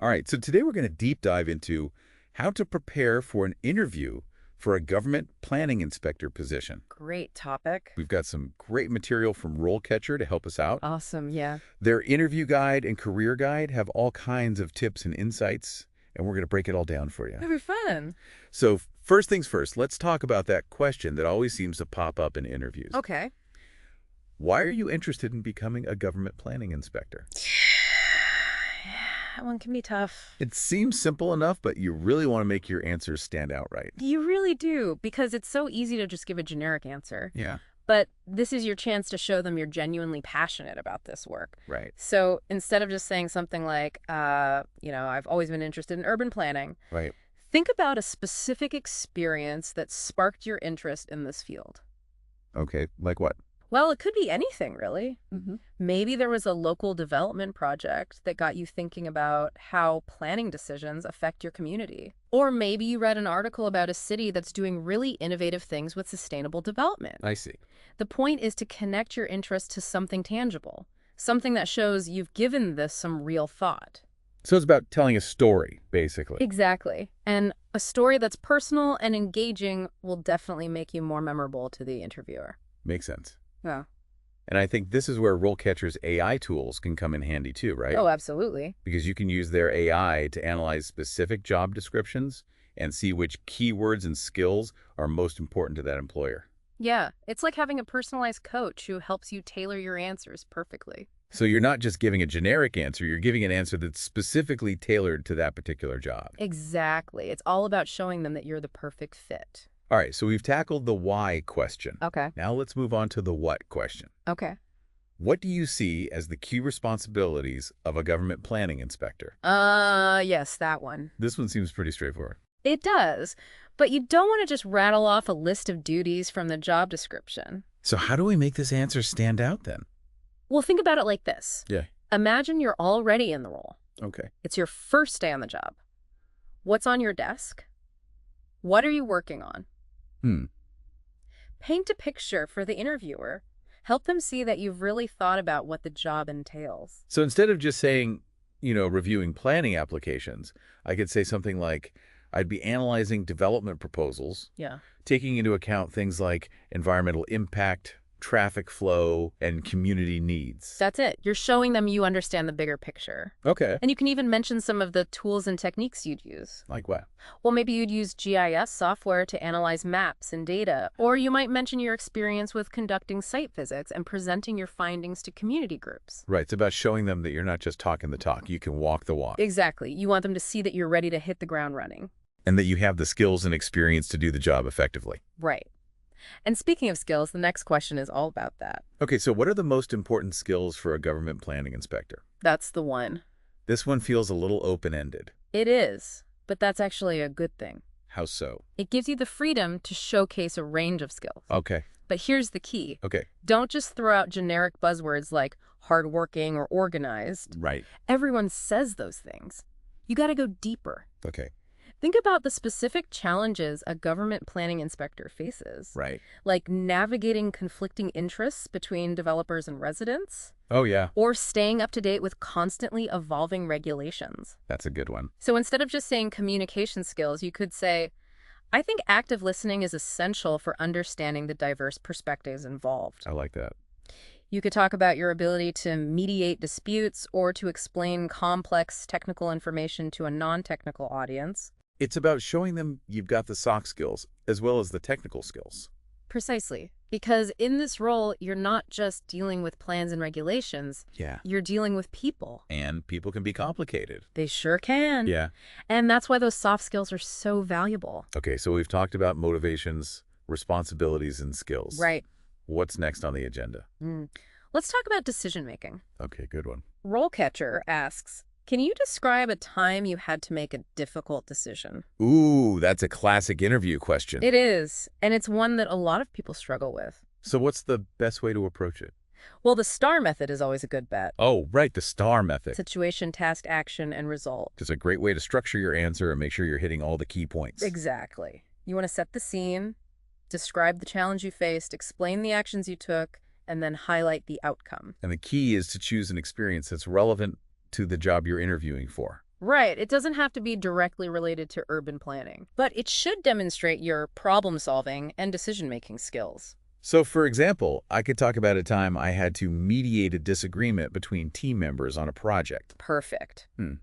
All right, so today we're going to deep dive into how to prepare for an interview for a government planning inspector position. Great topic. We've got some great material from RoleCatcher to help us out. Awesome, yeah. Their interview guide and career guide have all kinds of tips and insights, and we're going to break it all down for you. That'd be fun. So first things first, let's talk about that question that always seems to pop up in interviews. Okay. Why are you interested in becoming a government planning inspector? That one can be tough. It seems simple enough, but you really want to make your answers stand out right. You really do, because it's so easy to just give a generic answer. Yeah. But this is your chance to show them you're genuinely passionate about this work. Right. So instead of just saying something like, I've always been interested in urban planning, Right. think about a specific experience that sparked your interest in this field. Okay, like what? Well, it could be anything, really. Maybe there was a local development project that got you thinking about how planning decisions affect your community. Or maybe you read an article about a city that's doing really innovative things with sustainable development. I see. The point is to connect your interest to something tangible, something that shows you've given this some real thought. So it's about telling a story, basically. Exactly. And a story that's personal and engaging will definitely make you more memorable to the interviewer. Makes sense. Yeah. And I think this is where RoleCatcher's AI tools can come in handy too, right? Oh, absolutely. Because you can use their AI to analyze specific job descriptions and see which keywords and skills are most important to that employer. Yeah, it's like having a personalized coach who helps you tailor your answers perfectly. So you're not just giving a generic answer, you're giving an answer that's specifically tailored to that particular job. Exactly. It's all about showing them that you're the perfect fit. All right, so we've tackled the why question. Okay. Now let's move on to the what question. Okay. What do you see as the key responsibilities of a government planning inspector? Yes, that one. This one seems pretty straightforward. It does, but you don't want to just rattle off a list of duties from the job description. So how do we make this answer stand out then? Well, think about it like this. Yeah. Imagine you're already in the role. Okay. It's your first day on the job. What's on your desk? What are you working on? Paint a picture for the interviewer. Help them see that you've really thought about what the job entails. So instead of just saying, reviewing planning applications, I could say something like, I'd be analyzing development proposals, Yeah. taking into account things like environmental impact, traffic flow, and community needs. That's it. You're showing them you understand the bigger picture. Okay. And you can even mention some of the tools and techniques you'd use. Like what? Well, maybe you'd use GIS software to analyze maps and data. Or you might mention your experience with conducting site visits and presenting your findings to community groups. Right. It's about showing them that you're not just talking the talk. You can walk the walk. Exactly. You want them to see that you're ready to hit the ground running. And that you have the skills and experience to do the job effectively. Right. And speaking of skills, the next question is all about that. Okay, so what are the most important skills for a government planning inspector? That's the one. This one feels a little open-ended. It is, but that's actually a good thing. How so? It gives you the freedom to showcase a range of skills. Okay. But here's the key. Okay. Don't just throw out generic buzzwords like hardworking or organized. Right. Everyone says those things. You got to go deeper. Okay. Think about the specific challenges a government planning inspector faces. Right. Like navigating conflicting interests between developers and residents. Oh, yeah. Or staying up to date with constantly evolving regulations. That's a good one. So instead of just saying communication skills, you could say, I think active listening is essential for understanding the diverse perspectives involved. I like that. You could talk about your ability to mediate disputes or to explain complex technical information to a non-technical audience. It's about showing them you've got the soft skills as well as the technical skills. Precisely. Because in this role, you're not just dealing with plans and regulations. Yeah. You're dealing with people. And people can be complicated. They sure can. Yeah. And that's why those soft skills are so valuable. Okay, so we've talked about motivations, responsibilities, and skills. Right. What's next on the agenda? Let's talk about decision-making. Okay, good one. RoleCatcher asks, can you describe a time you had to make a difficult decision? Ooh, that's a classic interview question. It is, and it's one that a lot of people struggle with. So what's the best way to approach it? Well, the STAR method is always a good bet. Oh, right, the STAR method. Situation, task, action, and result. It's a great way to structure your answer and make sure you're hitting all the key points. Exactly. You want to set the scene, describe the challenge you faced, explain the actions you took, and then highlight the outcome. And the key is to choose an experience that's relevant to the job you're interviewing for. Right. It doesn't have to be directly related to urban planning, but it should demonstrate your problem-solving and decision-making skills. So, for example, I could talk about a time I had to mediate a disagreement between team members on a project. Perfect. Hmm.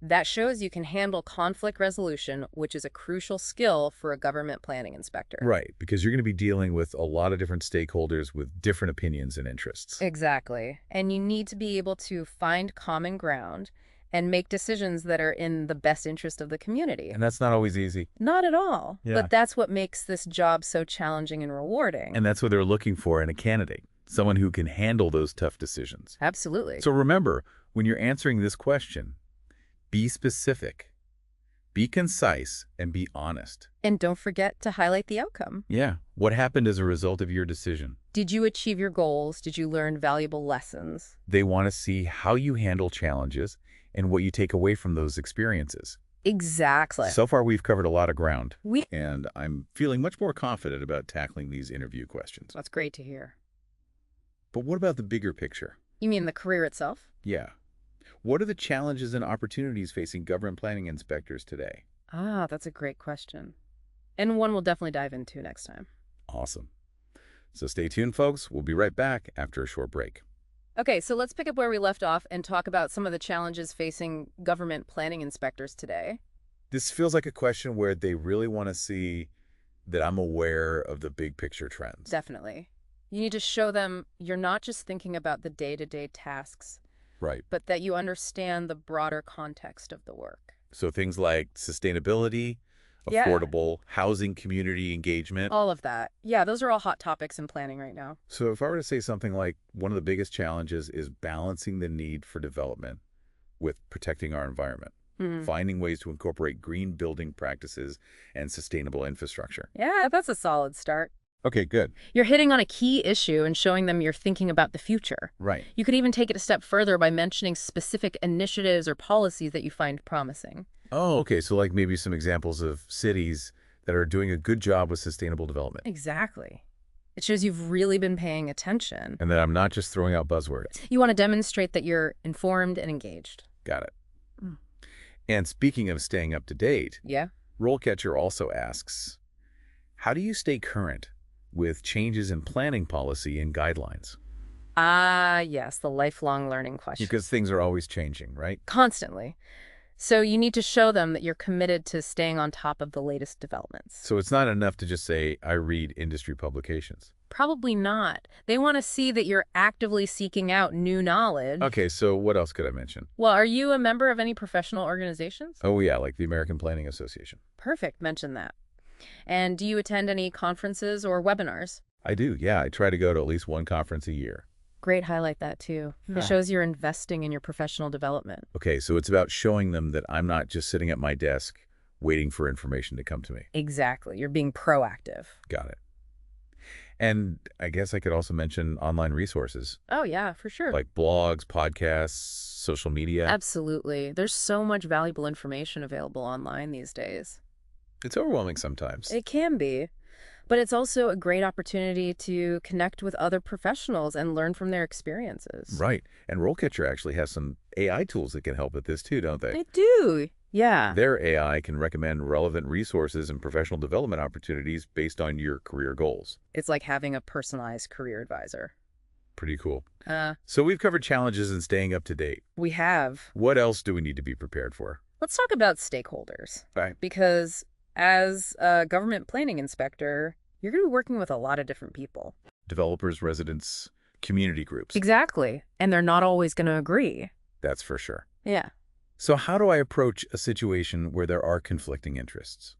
That shows you can handle conflict resolution, which is a crucial skill for a government planning inspector. Right, because you're going to be dealing with a lot of different stakeholders with different opinions and interests. Exactly. And you need to be able to find common ground and make decisions that are in the best interest of the community. And that's not always easy. Not at all. Yeah. But that's what makes this job so challenging and rewarding. And that's what they're looking for in a candidate, someone who can handle those tough decisions. Absolutely. So remember, when you're answering this question, be specific, be concise, and be honest. And don't forget to highlight the outcome. Yeah. What happened as a result of your decision? Did you achieve your goals? Did you learn valuable lessons? They want to see how you handle challenges and what you take away from those experiences. Exactly. So far, we've covered a lot of ground, and I'm feeling much more confident about tackling these interview questions. That's great to hear. But what about the bigger picture? You mean the career itself? Yeah. What are the challenges and opportunities facing government planning inspectors today? Ah, that's a great question. And one we'll definitely dive into next time. Awesome. So stay tuned, folks. We'll be right back after a short break. Okay, so let's pick up where we left off and talk about some of the challenges facing government planning inspectors today. This feels like a question where they really want to see that I'm aware of the big picture trends. Definitely. You need to show them you're not just thinking about the day-to-day tasks, Right. but that you understand the broader context of the work. So things like sustainability, Yeah. affordable housing, community engagement. All of that. Yeah, those are all hot topics in planning right now. So if I were to say something like one of the biggest challenges is balancing the need for development with protecting our environment, finding ways to incorporate green building practices and sustainable infrastructure. Yeah, that's a solid start. Okay, good. You're hitting on a key issue and showing them you're thinking about the future. Right. You could even take it a step further by mentioning specific initiatives or policies that you find promising. Oh, okay. So like maybe some examples of cities that are doing a good job with sustainable development. Exactly. It shows you've really been paying attention. And that I'm not just throwing out buzzwords. You want to demonstrate that you're informed and engaged. Got it. Mm. And speaking of staying up to date, Yeah? RoleCatcher also asks, how do you stay current with changes in planning policy and guidelines? Ah, yes, the lifelong learning question. Because things are always changing, right? Constantly. So you need to show them that you're committed to staying on top of the latest developments. So it's not enough to just say, I read industry publications. Probably not. They want to see that you're actively seeking out new knowledge. Okay, so what else could I mention? Well, are you a member of any professional organizations? Oh, yeah, like the American Planning Association. Perfect, mention that. And do you attend any conferences or webinars? I do, yeah. I try to go to at least one conference a year. Great, highlight that too. It shows you're investing in your professional development. Okay, so it's about showing them that I'm not just sitting at my desk waiting for information to come to me. Exactly, you're being proactive. Got it. And I guess I could also mention online resources, Oh yeah, for sure. like blogs, podcasts, social media. Absolutely. There's so much valuable information available online these days. It's overwhelming sometimes. It can be, but it's also a great opportunity to connect with other professionals and learn from their experiences. Right. And RoleCatcher actually has some AI tools that can help with this too, don't they? They do. Yeah. Their AI can recommend relevant resources and professional development opportunities based on your career goals. It's like having a personalized career advisor. Pretty cool. So we've covered challenges in staying up to date. We have. What else do we need to be prepared for? Let's talk about stakeholders. Right. Because as a government planning inspector, you're going to be working with a lot of different people. Developers, residents, community groups. Exactly. And they're not always going to agree. That's for sure. Yeah. So how do I approach a situation where there are conflicting interests?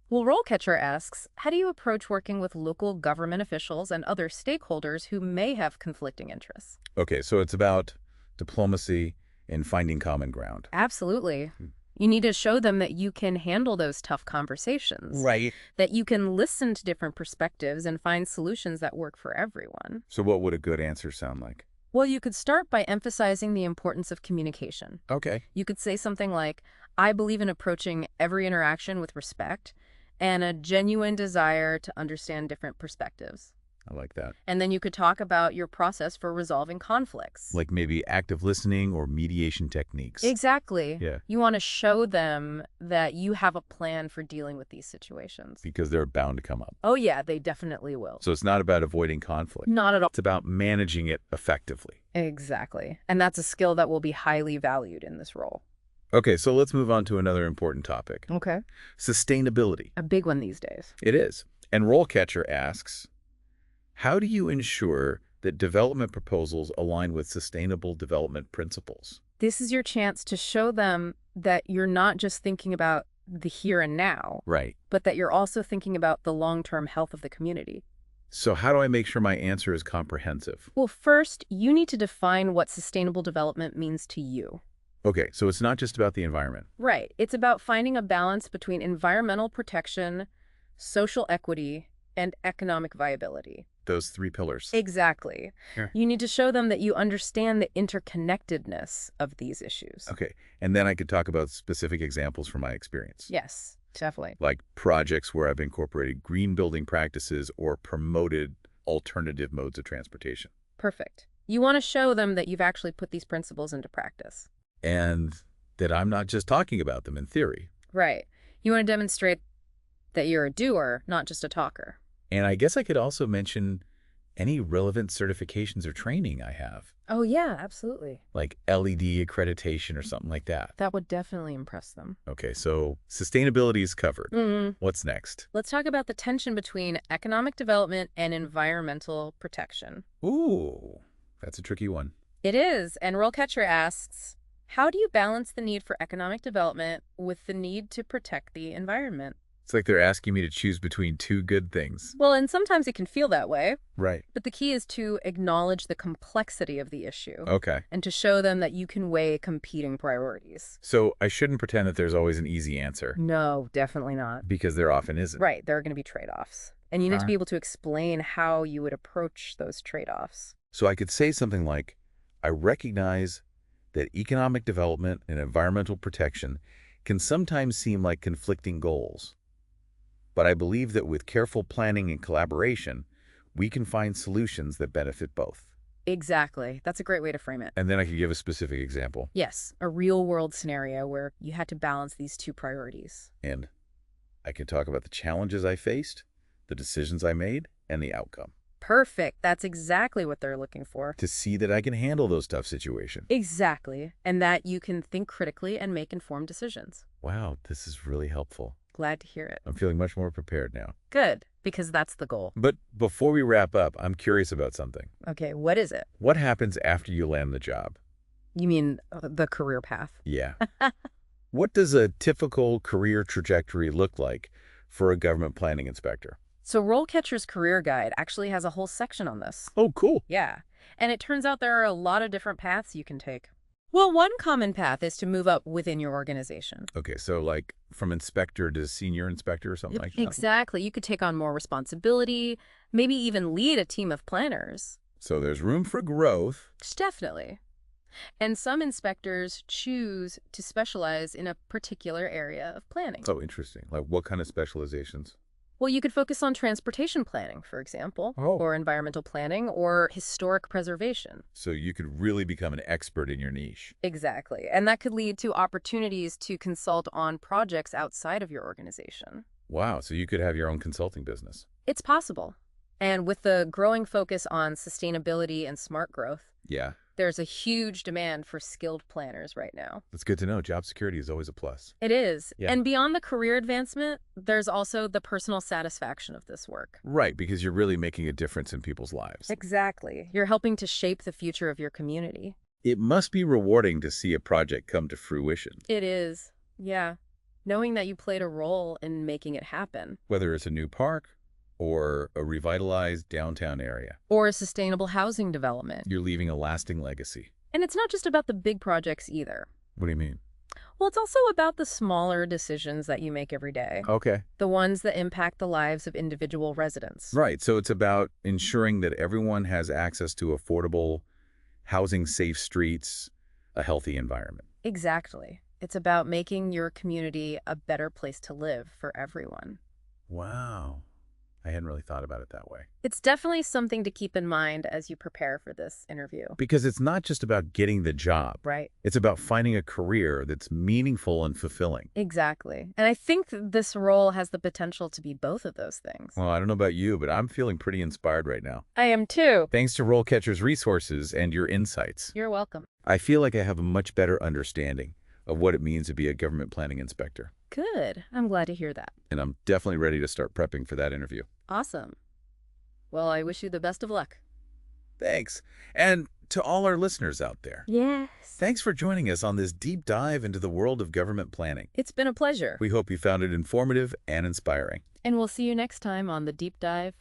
Well, RoleCatcher asks, how do you approach working with local government officials and other stakeholders who may have conflicting interests? Okay, so it's about diplomacy and finding common ground. Absolutely. You need to show them that you can handle those tough conversations. Right. That you can listen to different perspectives and find solutions that work for everyone. So what would a good answer sound like? Well, you could start by emphasizing the importance of communication. Okay. You could say something like, I believe in approaching every interaction with respect and a genuine desire to understand different perspectives. I like that. And then you could talk about your process for resolving conflicts. Like maybe active listening or mediation techniques. Exactly. Yeah. You want to show them that you have a plan for dealing with these situations. Because they're bound to come up. Oh, yeah, they definitely will. So it's not about avoiding conflict. Not at all. It's about managing it effectively. Exactly. And that's a skill that will be highly valued in this role. Okay, so let's move on to another important topic. Okay. Sustainability. A big one these days. It is. And RoleCatcher asks, how do you ensure that development proposals align with sustainable development principles? This is your chance to show them that you're not just thinking about the here and now, Right. but that you're also thinking about the long-term health of the community. So how do I make sure my answer is comprehensive? Well, first, you need to define what sustainable development means to you. Okay, so it's not just about the environment. Right. It's about finding a balance between environmental protection, social equity, and economic viability. Those three pillars. Exactly. Sure. You need to show them that you understand the interconnectedness of these issues. Okay, and then I could talk about specific examples from my experience. Yes, definitely. Like projects where I've incorporated green building practices or promoted alternative modes of transportation. Perfect. You want to show them that you've actually put these principles into practice. And that I'm not just talking about them in theory. Right. You want to demonstrate that you're a doer, not just a talker. And I guess I could also mention any relevant certifications or training I have, Oh, yeah, absolutely. like LED accreditation or something like that. That would definitely impress them. Okay, so sustainability is covered. Mm-hmm. What's next? Let's talk about the tension between economic development and environmental protection. Ooh, that's a tricky one. It is, and RoleCatcher asks, how do you balance the need for economic development with the need to protect the environment? It's like they're asking me to choose between two good things. Well, and sometimes it can feel that way, Right. but the key is to acknowledge the complexity of the issue Okay. and to show them that you can weigh competing priorities. So I shouldn't pretend that there's always an easy answer, No, definitely not. because there often isn't. Right, there are going to be trade-offs. And you need to Alright. be able to explain how you would approach those trade-offs. So I could say something like, I recognize that economic development and environmental protection can sometimes seem like conflicting goals. But I believe that with careful planning and collaboration, we can find solutions that benefit both. Exactly. That's a great way to frame it. And then I could give a specific example. Yes, a real-world scenario where you had to balance these two priorities. And I could talk about the challenges I faced, the decisions I made, and the outcome. Perfect. That's exactly what they're looking for. To see that I can handle those tough situations. Exactly. And that you can think critically and make informed decisions. Wow, this is really helpful. Glad to hear it. I'm feeling much more prepared now. Good, because that's the goal. But before we wrap up, I'm curious about something. Okay, what is it? What happens after you land the job? You mean the career path? Yeah. What does a typical career trajectory look like for a government planning inspector? So RoleCatcher's career guide actually has a whole section on this. Oh, cool. Yeah, and it turns out there are a lot of different paths you can take. Well, one common path is to move up within your organization. Okay, so like from inspector to senior inspector or something like that? Exactly. You could take on more responsibility, maybe even lead a team of planners. So there's room for growth. Definitely. And some inspectors choose to specialize in a particular area of planning. Oh, interesting. Like what kind of specializations? Well, you could focus on transportation planning, for example, Oh. or environmental planning, or historic preservation. So you could really become an expert in your niche. Exactly. And that could lead to opportunities to consult on projects outside of your organization. Wow, so you could have your own consulting business. It's possible. And with the growing focus on sustainability and smart growth, Yeah, there's a huge demand for skilled planners right now. that's good to know. Job security is always a plus. It is. Yeah. And beyond the career advancement, there's also the personal satisfaction of this work. Right, because you're really making a difference in people's lives. Exactly. You're helping to shape the future of your community. It must be rewarding to see a project come to fruition, It is. Yeah. Knowing that you played a role in making it happen. whether it's a new park or a revitalized downtown area. Or a sustainable housing development. You're leaving a lasting legacy. And it's not just about the big projects either. What do you mean? Well, it's also about the smaller decisions that you make every day. Okay. The ones that impact the lives of individual residents. Right, so it's about ensuring that everyone has access to affordable housing, safe streets, a healthy environment. Exactly. It's about making your community a better place to live for everyone. Wow. I hadn't really thought about it that way. It's definitely something to keep in mind as you prepare for this interview. Because it's not just about getting the job. Right. It's about finding a career that's meaningful and fulfilling. Exactly. And I think this role has the potential to be both of those things. Well, I don't know about you, but I'm feeling pretty inspired right now. I am too. Thanks to RoleCatcher's resources and your insights. You're welcome. I feel like I have a much better understanding of what it means to be a government planning inspector. Good. I'm glad to hear that. And I'm definitely ready to start prepping for that interview. Awesome. Well, I wish you the best of luck. Thanks. And to all our listeners out there. Yes. Thanks for joining us on this deep dive into the world of government planning. It's been a pleasure. We hope you found it informative and inspiring. And we'll see you next time on The Deep Dive.